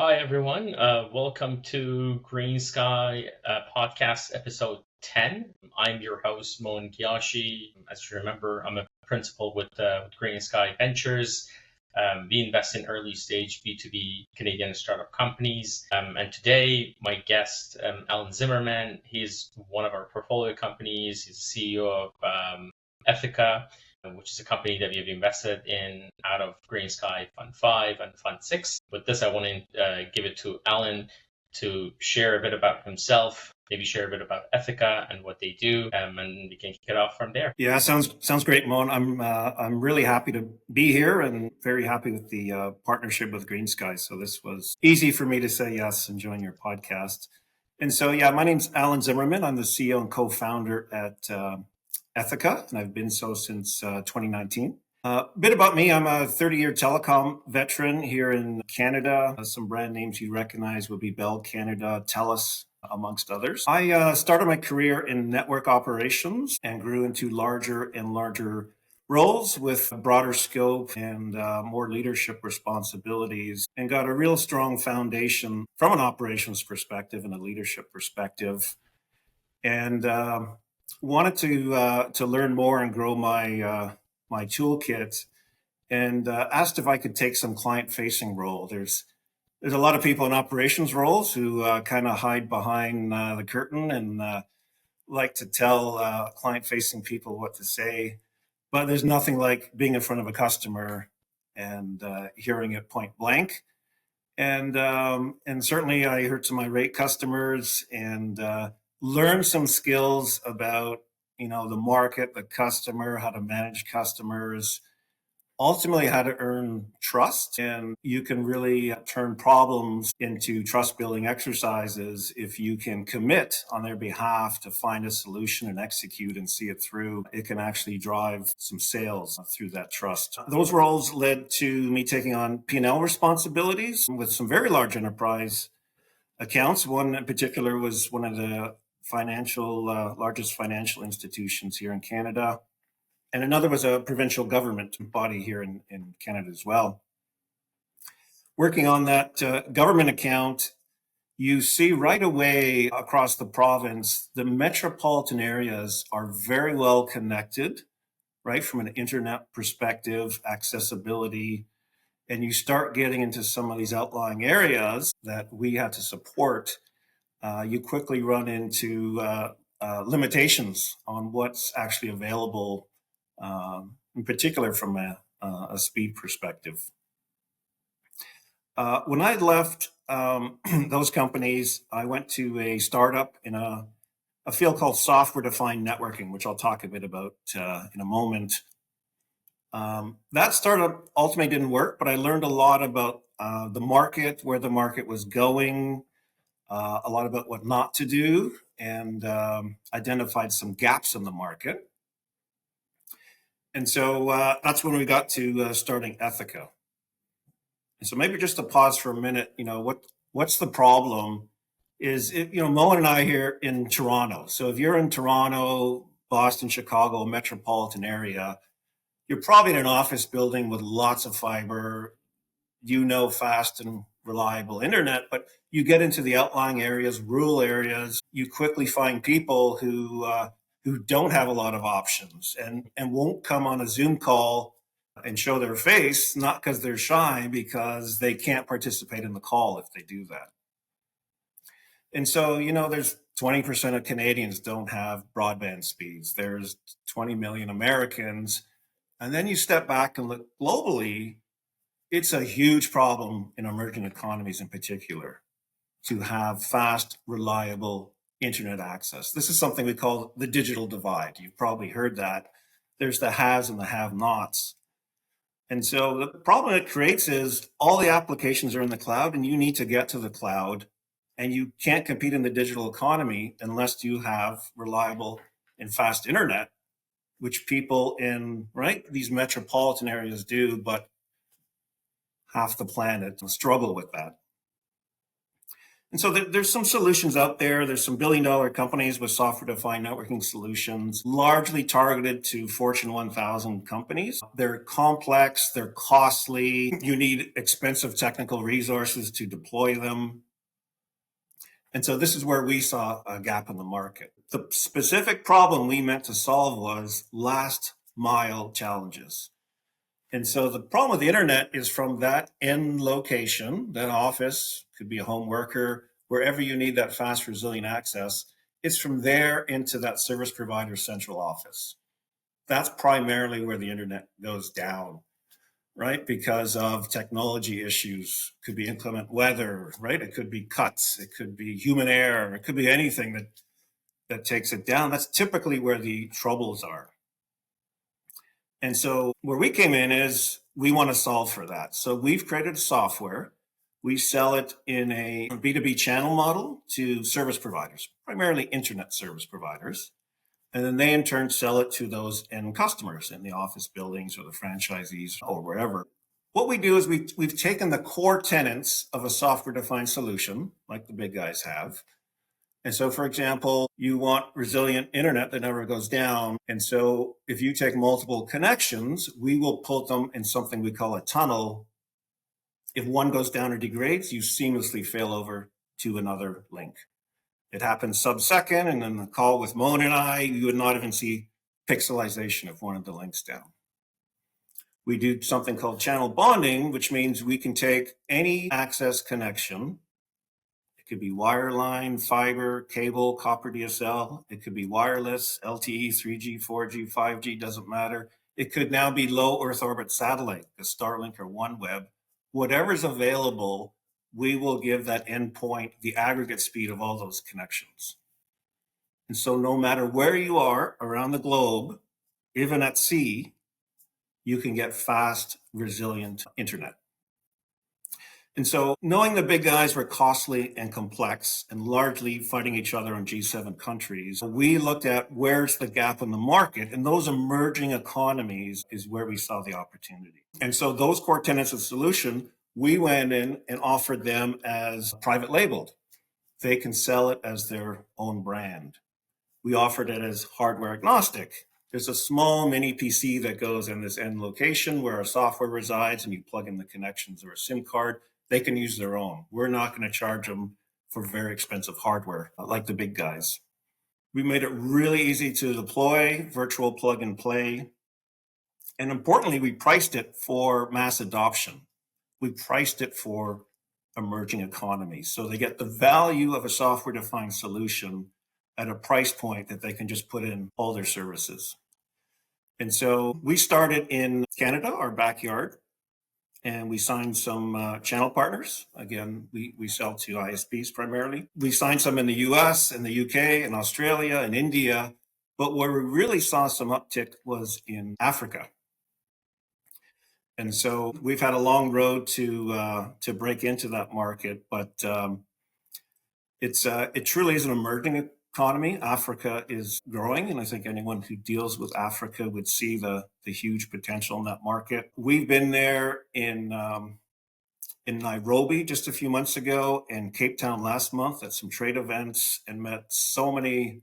Hi, everyone. Welcome to GreenSky podcast episode 10. I'm your host, Moien Giashi. As you remember, I'm a principal with GreenSky Ventures. We invest in early stage B2B Canadian startup companies. And today, my guest, Alan Zimmermann, he's one of our portfolio companies. He's the CEO of Ethica, which is a company that we have invested in out of GreenSky Fund 5 and Fund 6. With this, I want to give it to Alan to share a bit about himself, maybe share a bit about Ethica and what they do, and we can kick it off from there. Yeah, sounds great, Mon. I'm really happy to be here and very happy with the partnership with GreenSky. So this was easy for me to say yes and join your podcast. And so, yeah, my name's Alan Zimmermann. I'm the CEO and co-founder at Ethica, and I've been so since 2019. A bit about me, I'm a 30-year telecom veteran here in Canada. Some brand names you recognize would be Bell Canada, TELUS, amongst others. I started my career in network operations and grew into larger and larger roles with a broader scope and more leadership responsibilities, and got a real strong foundation from an operations perspective and a leadership perspective. And wanted to learn more and grow my toolkit, and asked if I could take some client-facing role. There's a lot of people in operations roles who kind of hide behind the curtain and like to tell client-facing people what to say. But there's nothing like being in front of a customer and hearing it point blank. And certainly I heard some irate customers and learned some skills about the market, the customer, how to manage customers, ultimately how to earn trust. And you can really turn problems into trust building exercises if you can commit on their behalf to find a solution and execute and see it through. It can actually drive some sales through that trust. Those roles led to me taking on P&L responsibilities with some very large enterprise accounts. One in particular was one of the largest financial institutions here in Canada. And another was a provincial government body here in Canada as well. Working on that government account, you see right away across the province, the metropolitan areas are very well connected, right, from an internet perspective, accessibility. And you start getting into some of these outlying areas that we had to support. You quickly run into limitations on what's actually available, in particular from a speed perspective. When I left those companies, I went to a startup in a field called software-defined networking, which I'll talk a bit about in a moment. That startup ultimately didn't work, but I learned a lot about the market, where the market was going, a lot about what not to do, and identified some gaps in the market. And so that's when we got to starting Ethica. And so maybe just to pause for a minute, what's the problem is, Mo and I here in Toronto. So if you're in Toronto, Boston, Chicago, metropolitan area, you're probably in an office building with lots of fiber, fast and reliable internet, but you get into the outlying areas, rural areas, you quickly find people who don't have a lot of options and won't come on a Zoom call and show their face, not because they're shy, because they can't participate in the call if they do that. And so, there's 20% of Canadians don't have broadband speeds. There's 20 million Americans. And then you step back and look globally, it's a huge problem in emerging economies in particular to have fast, reliable internet access. This is something we call the digital divide. You've probably heard that. There's the haves and the have-nots. And so the problem it creates is all the applications are in the cloud and you need to get to the cloud, and you can't compete in the digital economy unless you have reliable and fast internet, which people in these metropolitan areas do, but half the planet struggle with that. And so there's some solutions out there. There's some billion-dollar companies with software-defined networking solutions, largely targeted to Fortune 1000 companies. They're complex, they're costly. You need expensive technical resources to deploy them. And so this is where we saw a gap in the market. The specific problem we meant to solve was last mile challenges. And so the problem with the internet is from that end location, that office, could be a home worker, wherever you need that fast, resilient access, it's from there into that service provider central office. That's primarily where the internet goes down, right? Because of technology issues. Could be inclement weather, right? It could be cuts, it could be human error, it could be anything that takes it down. That's typically where the troubles are. And so where we came in is we want to solve for that. So we've created software. We sell it in a B2B channel model to service providers, primarily internet service providers. And then they in turn sell it to those end customers in the office buildings or the franchisees or wherever. What we do is we've taken the core tenets of a software-defined solution, like the big guys have. And so, for example, you want resilient internet that never goes down. And so if you take multiple connections, we will put them in something we call a tunnel. If one goes down or degrades, you seamlessly fail over to another link. It happens sub-second, and in the call with Moien and I, you would not even see pixelization of one of the links down. We do something called channel bonding, which means we can take any access connection. It could be wireline, fiber, cable, copper DSL. It could be wireless, LTE, 3G, 4G, 5G, doesn't matter. It could now be low Earth orbit satellite, the Starlink or OneWeb. Whatever's available, we will give that endpoint the aggregate speed of all those connections. And so no matter where you are around the globe, even at sea, you can get fast, resilient internet. And so knowing the big guys were costly and complex and largely fighting each other in G7 countries, we looked at where's the gap in the market, and those emerging economies is where we saw the opportunity. And so those core tenets of solution, we went in and offered them as private labeled. They can sell it as their own brand. We offered it as hardware agnostic. There's a small mini PC that goes in this end location where our software resides, and you plug in the connections or a SIM card. They can use their own. We're not going to charge them for very expensive hardware like the big guys. We made it really easy to deploy, virtual plug and play. And importantly, we priced it for mass adoption. We priced it for emerging economies. So they get the value of a software-defined solution at a price point that they can just put in all their services. And so we started in Canada, our backyard, and we signed some channel partners. Again, we sell to ISPs primarily. We signed some in the US and the UK and Australia and India, but where we really saw some uptick was in Africa. And so we've had a long road to break into that market, but it truly is an emerging economy. Africa is growing, and I think anyone who deals with Africa would see the huge potential in that market. We've been there in Nairobi just a few months ago and Cape Town last month at some trade events and met so many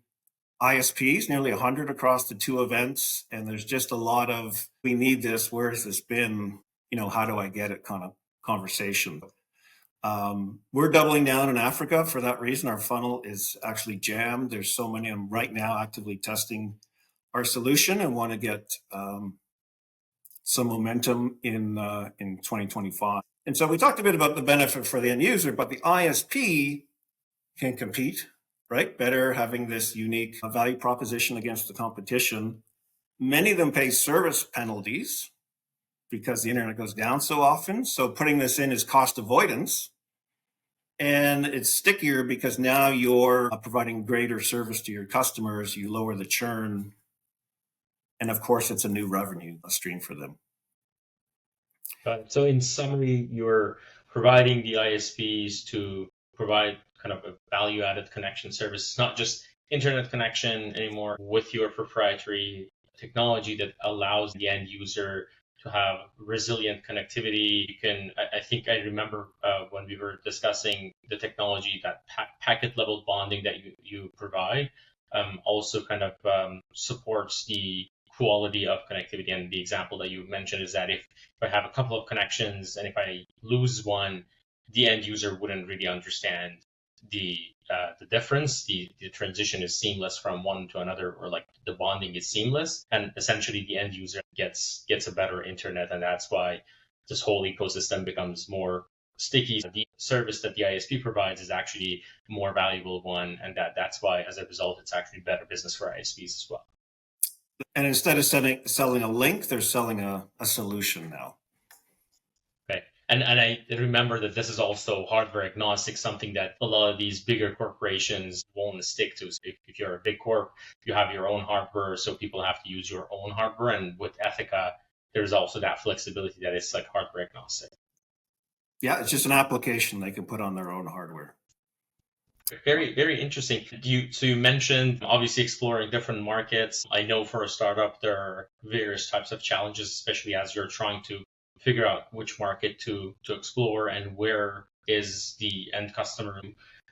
ISPs, nearly 100 across the two events. And there's just a lot of, we need this, where has this been, how do I get it kind of conversation. We're doubling down in Africa for that reason. Our funnel is actually jammed. There's so many. I'm right now actively testing our solution and want to get some momentum in 2025. And so we talked a bit about the benefit for the end user, but the ISP can compete, right? Better having this unique value proposition against the competition. Many of them pay service penalties because the internet goes down so often. So putting this in is cost avoidance. And it's stickier because now you're providing greater service to your customers. You lower the churn. And of course, it's a new revenue stream for them. Got it. So in summary, you're providing the ISPs to provide kind of a value-added connection service. It's not just internet connection anymore with your proprietary technology that allows the end user to have resilient connectivity. You can, I think I remember when we were discussing the technology, that packet level bonding that you provide also kind of supports the quality of connectivity. And the example that you mentioned is that if I have a couple of connections and if I lose one, the end user wouldn't really understand the the difference. The transition is seamless from one to another, or like the bonding is seamless, and essentially the end user gets a better internet, and that's why this whole ecosystem becomes more sticky. The service that the ISP provides is actually a more valuable one, and that's why, as a result, it's actually better business for ISPs as well. And instead of selling a link, they're selling a solution now. Okay. And I remember that this is also hardware agnostic, something that a lot of these bigger corporations won't stick to. So if you're a big corp, you have your own hardware, so people have to use your own hardware. And with Ethica, there's also that flexibility that it's like hardware agnostic. Yeah, it's just an application they can put on their own hardware. Very, very interesting. So you mentioned obviously exploring different markets. I know for a startup, there are various types of challenges, especially as you're trying to figure out which market to explore and where is the end customer.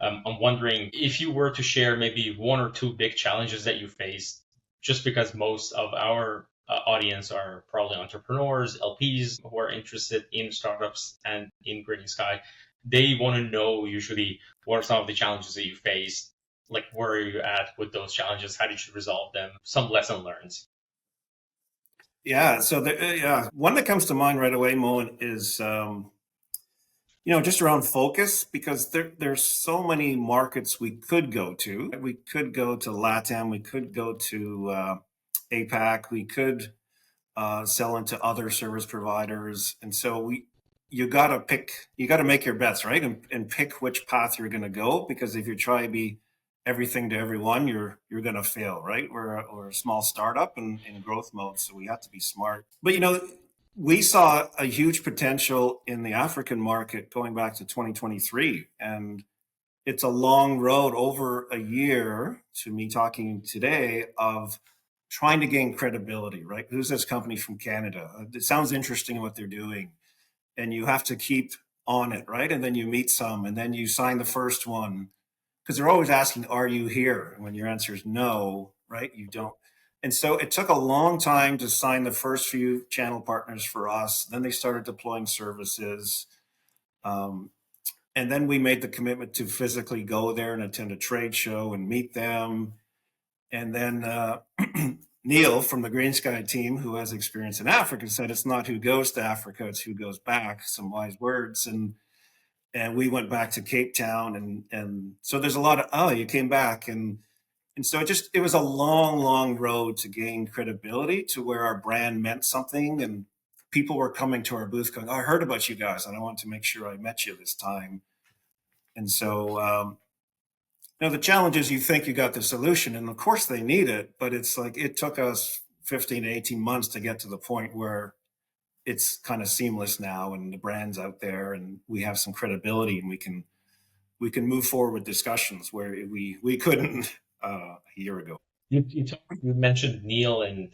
I'm wondering if you were to share maybe one or two big challenges that you faced, just because most of our audience are probably entrepreneurs, LPs who are interested in startups and in GreenSky. They want to know usually what are some of the challenges that you faced, like where are you at with those challenges, how did you resolve them, some lesson learned. Yeah, so one that comes to mind right away, Moen, is just around focus, because there's so many markets we could go to. We could go to LATAM, we could go to APAC, we could sell into other service providers, and so you got to make your bets, right, and pick which path you're going to go, because if you try to be everything to everyone, you're going to fail, right? We're a small startup and in growth mode, so we have to be smart. But we saw a huge potential in the African market going back to 2023, and it's a long road, over a year to me talking today, of trying to gain credibility, right? Who's this company from Canada? It sounds interesting what they're doing, and you have to keep on it, right? And then you meet some, and then you sign the first one, because they're always asking, are you here? And when your answer is no, right, you don't. And so it took a long time to sign the first few channel partners for us. Then they started deploying services. And then we made the commitment to physically go there and attend a trade show and meet them. And then Neil from the GreenSky team, who has experience in Africa, said it's not who goes to Africa, it's who goes back. Some wise words. And we went back to Cape Town. And so there's a lot of, oh, you came back. And so it was a long, long road to gain credibility to where our brand meant something. And people were coming to our booth going, oh, I heard about you guys, and I want to make sure I met you this time. And so, the challenge is you think you got the solution, and of course they need it, but it's like it took us 15 to 18 months to get to the point where it's kind of seamless now, and the brand's out there, and we have some credibility, and we can move forward with discussions where we couldn't a year ago. You mentioned Neil, and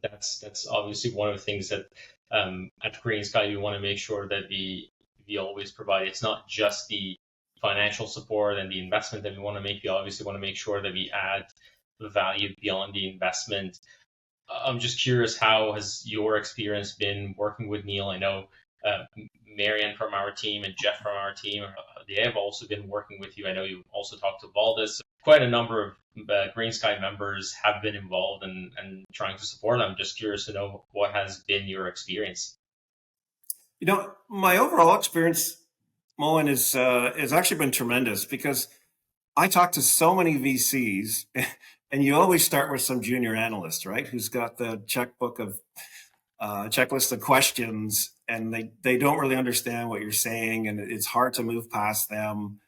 that's obviously one of the things that at GreenSky we want to make sure that we always provide. It's not just the financial support and the investment that we want to make. We obviously want to make sure that we add the value beyond the investment. I'm just curious, how has your experience been working with Neil? I know Marian from our team and Jeff from our team, they have also been working with you. I know you also talked to Valdis. Quite a number of GreenSky members have been involved and trying to support. I'm just curious to know what has been your experience. My overall experience, Moen, is actually been tremendous, because I talk to so many VCs, and you always start with some junior analyst, right, who's got the checklist of questions, and they don't really understand what you're saying, and it's hard to move past them,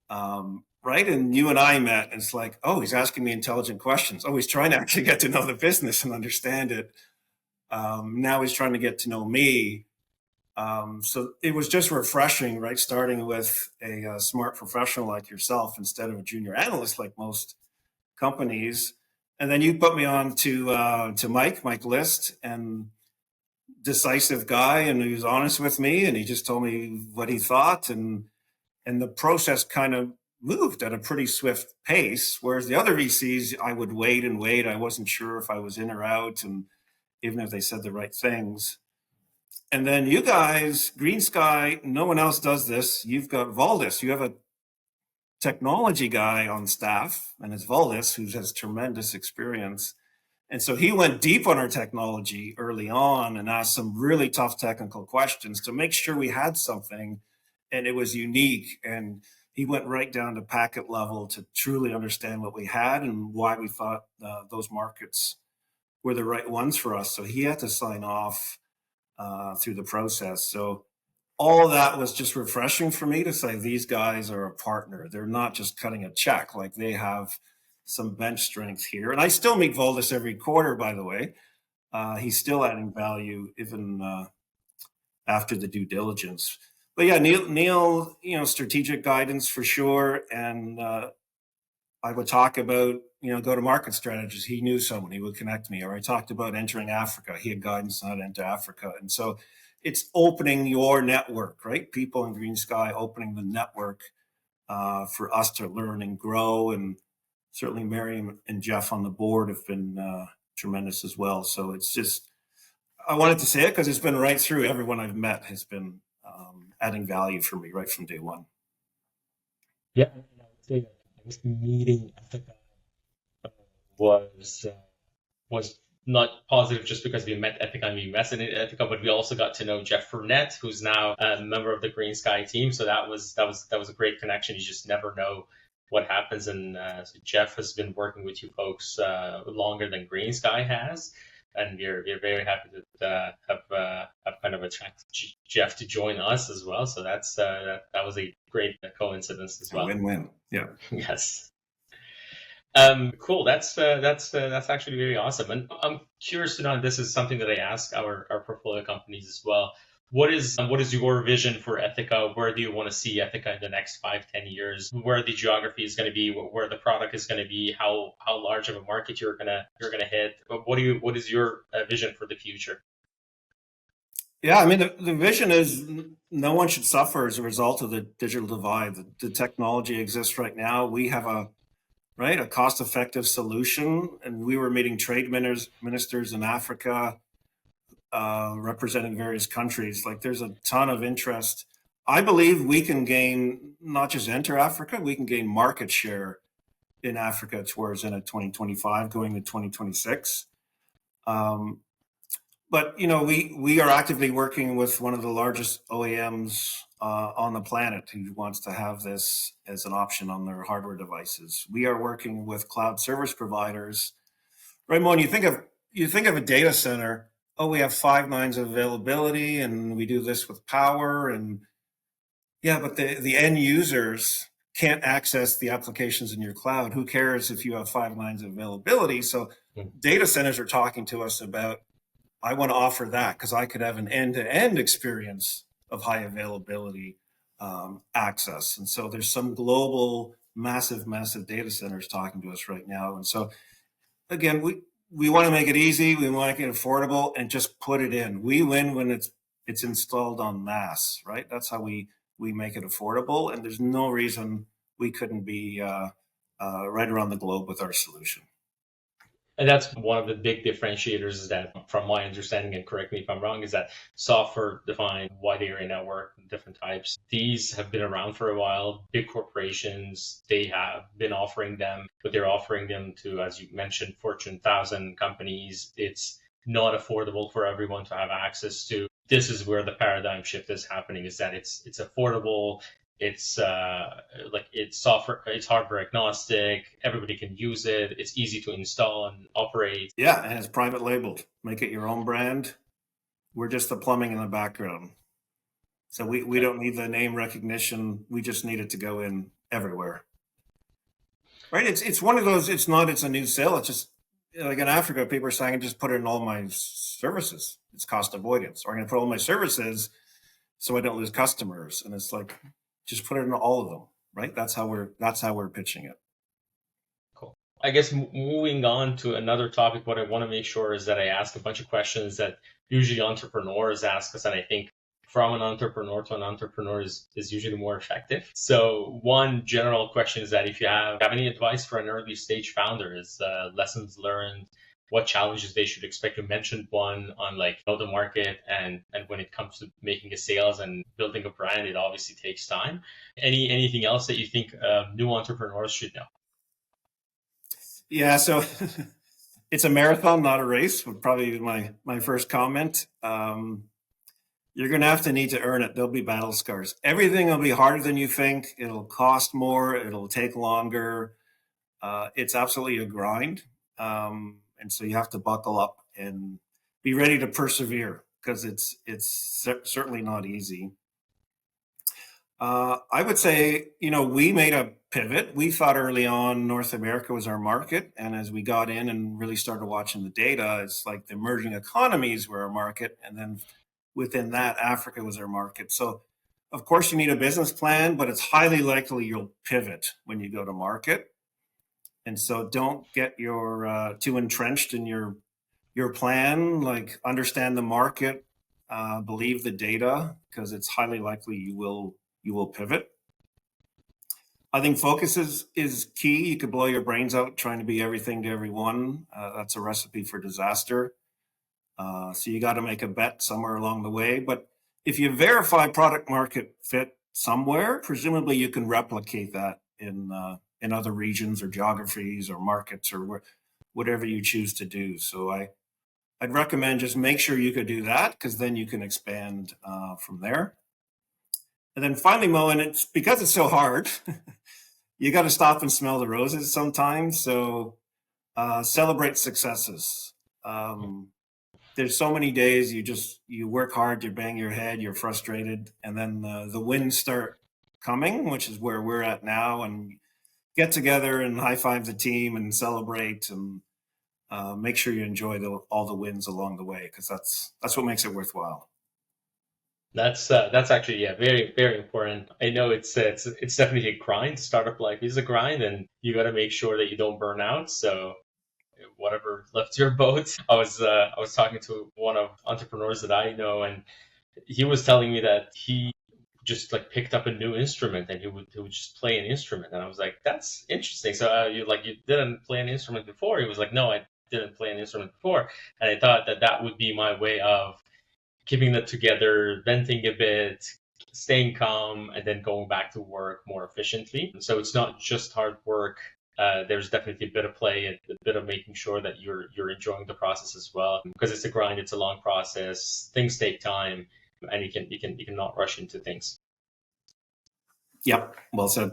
right? And you and I met, and it's like, oh, he's asking me intelligent questions. Oh, he's trying to actually get to know the business and understand it. Now he's trying to get to know me. So it was just refreshing, right? Starting with a smart professional like yourself instead of a junior analyst like most companies. And then you put me on to Mike List, and decisive guy, and he was honest with me, and he just told me what he thought, and the process kind of moved at a pretty swift pace. Whereas the other VCs, I would wait and wait. I wasn't sure if I was in or out, and even if they said the right things. And then you guys, GreenSky, no one else does this. You've got Valdis. You have a technology guy on staff, and it's Valdis, who has tremendous experience. And so he went deep on our technology early on and asked some really tough technical questions to make sure we had something and it was unique. And he went right down to packet level to truly understand what we had and why we thought those markets were the right ones for us. So he had to sign off through the process. So all of that was just refreshing for me to say these guys are a partner. They're not just cutting a check. Like, they have some bench strength here. And I still meet Valdis every quarter, by the way. He's still adding value even after the due diligence. But yeah, Neil, strategic guidance for sure. And I would talk about, go-to-market strategies. He knew someone, he would connect me. Or I talked about entering Africa. He had guidance on how to enter Africa. And so it's opening your network, right? People in GreenSky opening the network for us to learn and grow. And certainly Miriam and Jeff on the board have been tremendous as well. So it's just, I wanted to say it because it's been right through. Everyone I've met has been adding value for me right from day one. Yeah, and I would say that I guess meeting Ethica was not positive just because we met Ethica and we invested in Ethica, but we also got to know Jeff Burnett, who's now a member of the GreenSky team. So that was a great connection. You just never know what happens. And so Jeff has been working with you folks longer than GreenSky has, and we're very happy to have kind of attracted Jeff to join us as well. So that was a great coincidence as well. Win-win. Yeah. Yes. Cool. That's actually very awesome. And I'm curious to know, and this is something that I ask our portfolio companies as well. What is your vision for Ethica? Where do you want to see Ethica in the next 5-10 years? Where the geography is going to be, where the product is going to be, how large of a market you're gonna hit. What is your vision for the future? Yeah, I mean, the vision is no one should suffer as a result of the digital divide. The technology exists right now. We have a cost-effective solution, and we were meeting trade ministers in Africa, representing various countries. Like, there's a ton of interest. I believe we can gain, not just enter Africa, we can gain market share in Africa towards end of 2025, going to 2026. But we are actively working with one of the largest OEMs on the planet who wants to have this as an option on their hardware devices. We are working with cloud service providers. Right, Moien, you think of a data center. Oh, we have 5 nines of availability, and we do this with power, and yeah, but the end users can't access the applications in your cloud. Who cares if you have 5 nines of availability? So data centers are talking to us about, I want to offer that because I could have an end-to-end experience of high availability access. And so there's some global, massive data centers talking to us right now. And so again, we want to make it easy. We want to make it affordable and just put it in. We win when it's installed en masse, right? That's how we make it affordable. And there's no reason we couldn't be right around the globe with our solution. And that's one of the big differentiators, is that, from my understanding, and correct me if I'm wrong, is that software-defined wide area network, different types. These have been around for a while. Big corporations, they have been offering them, but they're offering them to, as you mentioned, Fortune 1000 companies. It's not affordable for everyone to have access to. This is where the paradigm shift is happening, is that it's affordable. It's software, it's hardware agnostic. Everybody can use it. It's easy to install and operate. Yeah, and it's private labeled. Make it your own brand. We're just the plumbing in the background. So we don't need the name recognition. We just need it to go in everywhere. Right? It's one of those. It's a new sale. It's just like in Africa, people are saying, just put it in all my services. It's cost avoidance. Or I'm going to put all my services so I don't lose customers. And it's like, just put it in all of them, right? That's how we're pitching it. Cool. I guess moving on to another topic, what I want to make sure is that I ask a bunch of questions that usually entrepreneurs ask us, and I think from an entrepreneur to an entrepreneur is usually more effective. So one general question is that if you have any advice for an early stage founder, is lessons learned, what challenges they should expect. You mentioned one on like know the market, and when it comes to making a sales and building a brand, it obviously takes time. Anything else that you think new entrepreneurs should know? Yeah, so it's a marathon, not a race, would probably be my first comment. You're going to have to need to earn it. There'll be battle scars. Everything will be harder than you think. It'll cost more. It'll take longer. It's absolutely a grind. And so you have to buckle up and be ready to persevere because it's certainly not easy. I would say, we made a pivot. We thought early on North America was our market. And as we got in and really started watching the data, it's like the emerging economies were our market. And then within that, Africa was our market. So, of course, you need a business plan, but it's highly likely you'll pivot when you go to market. And so don't get too entrenched in your plan. Like understand the market, believe the data, because it's highly likely you will pivot. I think focus is key. You could blow your brains out trying to be everything to everyone. That's a recipe for disaster. So you got to make a bet somewhere along the way. But if you verify product market fit somewhere, presumably you can replicate that in other regions or geographies or markets or whatever you choose to do. So I'd recommend just make sure you could do that because then you can expand from there. And then finally, Moen, it's because it's so hard, you got to stop and smell the roses sometimes. So celebrate successes. There's so many days you work hard, you bang your head, you're frustrated, and then the wins start coming, which is where we're at now, and get together and high five the team and celebrate and make sure you enjoy all the wins along the way because that's what makes it worthwhile. That's actually, yeah, very very important. I know it's definitely a grind. Startup life is a grind, and you got to make sure that you don't burn out. So whatever lifts your boat. I was talking to one of entrepreneurs that I know, and he was telling me that he just like picked up a new instrument and he would just play an instrument, and I was like, that's interesting. So you didn't play an instrument before? He was like, no, I didn't play an instrument before, and I thought that would be my way of keeping that together, venting a bit, staying calm, and then going back to work more efficiently. So it's not just hard work. There's definitely a bit of play, a bit of making sure that you're enjoying the process as well, because it's a grind, it's a long process. Things take time, and you can not rush into things. Yep, well said.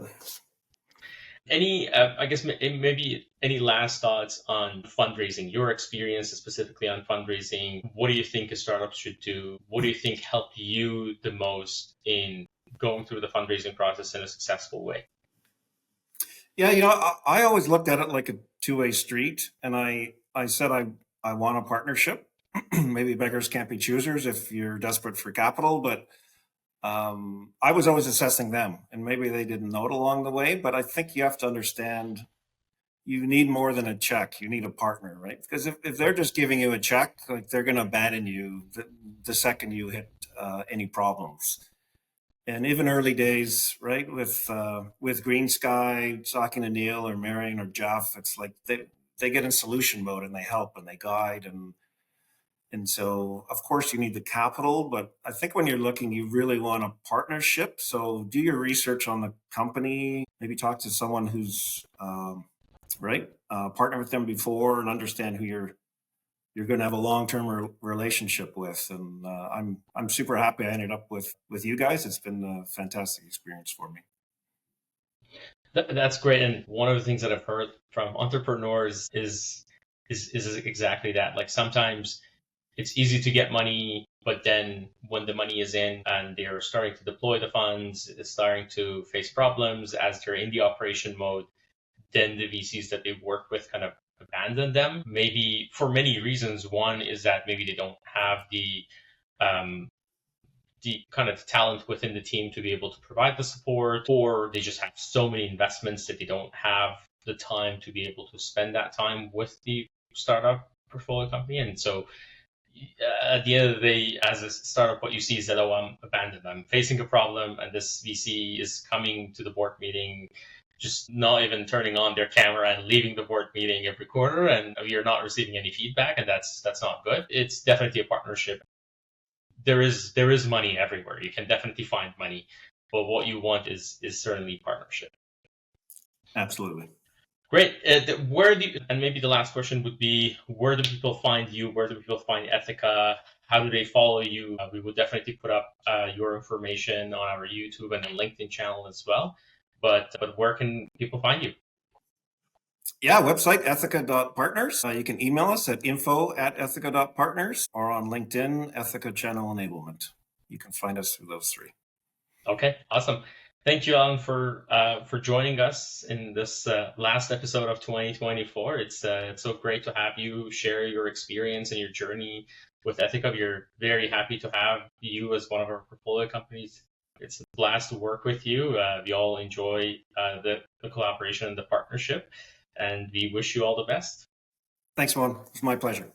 Any, I guess maybe any last thoughts on fundraising? Your experience specifically on fundraising. What do you think a startup should do? What do you think helped you the most in going through the fundraising process in a successful way? Yeah, I always looked at it like a two-way street, and I said I want a partnership. Maybe beggars can't be choosers if you're desperate for capital, but I was always assessing them, and maybe they didn't know it along the way. But I think you have to understand you need more than a check. You need a partner, right? Because if they're just giving you a check, like they're going to abandon you the second you hit any problems. And even early days, right, with GreenSky, talking to Neil or Marion or Jeff, it's like they get in solution mode and they help and they guide and so of course you need the capital, but I think when you're looking, you really want a partnership. So do your research on the company, maybe talk to someone who's partner with them before and understand who you're going to have a long-term relationship with. And I'm super happy I ended up with you guys. It's been a fantastic experience for me. That's great. And one of the things that I've heard from entrepreneurs is exactly that. Like sometimes it's easy to get money, but then when the money is in and they're starting to deploy the funds, it's starting to face problems as they're in the operation mode, then the VCs that they work with kind of abandon them. Maybe for many reasons. One is that maybe they don't have the kind of talent within the team to be able to provide the support, or they just have so many investments that they don't have the time to be able to spend that time with the startup portfolio company. And so at the end of the day, as a startup, what you see is that, oh, I'm abandoned. I'm facing a problem, and this VC is coming to the board meeting, just not even turning on their camera and leaving the board meeting every quarter, and you're not receiving any feedback, and that's not good. It's definitely a partnership. There is money everywhere. You can definitely find money, but what you want is certainly partnership. Absolutely. Great. And maybe the last question would be, where do people find you? Where do people find Ethica? How do they follow you? We will definitely put up your information on our YouTube and LinkedIn channel as well. But where can people find you? Yeah, website ethica.partners. You can email us at info@ethica.partners or on LinkedIn, Ethica Channel Enablement. You can find us through those three. Okay, awesome. Thank you, Alan, for joining us in this last episode of 2024. It's so great to have you share your experience and your journey with Ethica. We're very happy to have you as one of our portfolio companies. It's a blast to work with you. We all enjoy the collaboration and the partnership, and we wish you all the best. Thanks, Moien. It's my pleasure.